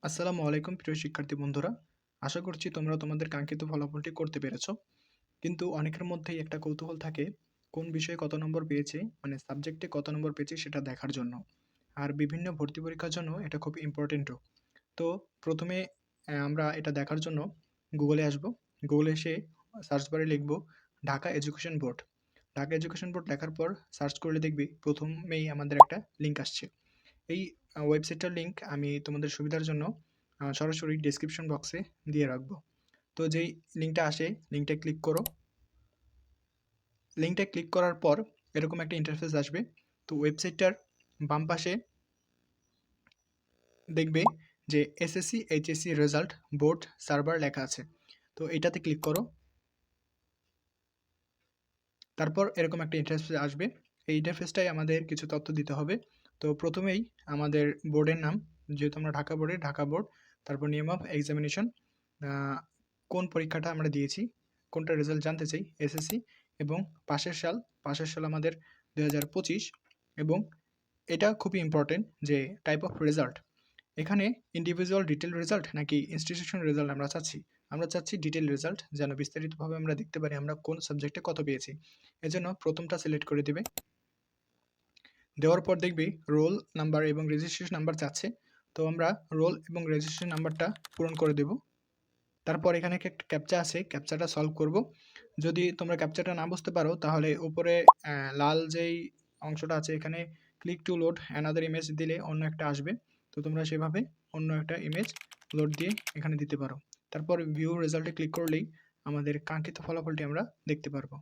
আসসালামু আলাইকুম প্রিয় শিক্ষার্থী বন্ধুরা। আশা করছি তোমরা তোমাদের কাঙ্ক্ষিত ফলাফলটি করতে পেরেছো। কিন্তু অনেকের মধ্যেই একটা কৌতূহল থাকে কোন বিষয়ে কত নম্বর পেয়েছে, মানে সাবজেক্টে কত নম্বর পেয়েছে সেটা দেখার জন্য। আর বিভিন্ন ভর্তি পরীক্ষার জন্য এটা খুব ইম্পর্টেন্টও। তো প্রথমে আমরা এটা দেখার জন্য গুগলে আসবো। গুগলে এসে সার্চ বারে লিখব Dhaka education board. Dhaka education board লেখার পর সার্চ করলে দেখবি প্রথমেই আমাদের একটা লিঙ্ক আসছে। এই ওয়েবসাইটটার লিঙ্ক আমি তোমাদের সুবিধার জন্য সরাসরি ডেসক্রিপশন বক্সে দিয়ে রাখবো। তো যেই লিঙ্কটা আসে লিঙ্কটা ক্লিক করো। লিঙ্কটা ক্লিক করার পর এরকম একটা ইন্টারফেস আসবে। তো ওয়েবসাইটটার বাম পাশে দেখবে যে SSC HSC result board server লেখা আছে। তো এটাতে ক্লিক করো। তারপর এরকম একটা ইন্টারফেস আসবে। এই ইন্টারফেসটাই আমাদের কিছু তথ্য দিতে হবে। তো প্রথমেই আমাদের বোর্ডের নাম, যেহেতু আমরা ঢাকা বোর্ডে, ঢাকা বোর্ড। তারপর নেম অফ এক্সামিনেশন, কোন পরীক্ষাটা আমরা দিয়েছি, কোনটা রেজাল্ট জানতে চাই, এসএসসি, এবং পাশের সাল। পাশের সাল আমাদের 2025। এবং এটা খুবই ইম্পর্টেন্ট যে টাইপ অফ রেজাল্ট, এখানে ইন্ডিভিজুয়াল ডিটেল রেজাল্ট নাকি ইনস্টিটিউশন রেজাল্ট আমরা চাচ্ছি। আমরা চাচ্ছি ডিটেল রেজাল্ট, যেন বিস্তারিতভাবে আমরা দেখতে পারি আমরা কোন সাবজেক্টে কত পেয়েছি। এজন্য প্রথমটা সিলেক্ট করে দিবে। দেওয়ার পর দেখবি রোল নাম্বার এবং রেজিস্ট্রেশন নাম্বার চাচ্ছে। তো আমরা রোল এবং রেজিস্ট্রেশন নাম্বারটা পূরণ করে দেব। তারপর এখানে একটা ক্যাপচা আছে, ক্যাপচাটা সলভ করব। যদি তোমরা ক্যাপচাটা না বুঝতে পারো তাহলে উপরে লাল যেই অংশটা আছে এখানে click to load another image দিলে অন্য একটা আসবে। তো তোমরা সেভাবে অন্য একটা ইমেজ লোড দিয়ে এখানে দিতে পারো। তারপর ভিউ রেজাল্টে ক্লিক করলেই আমাদের কাঙ্ক্ষিত ফলাফলটি আমরা দেখতে পারবো।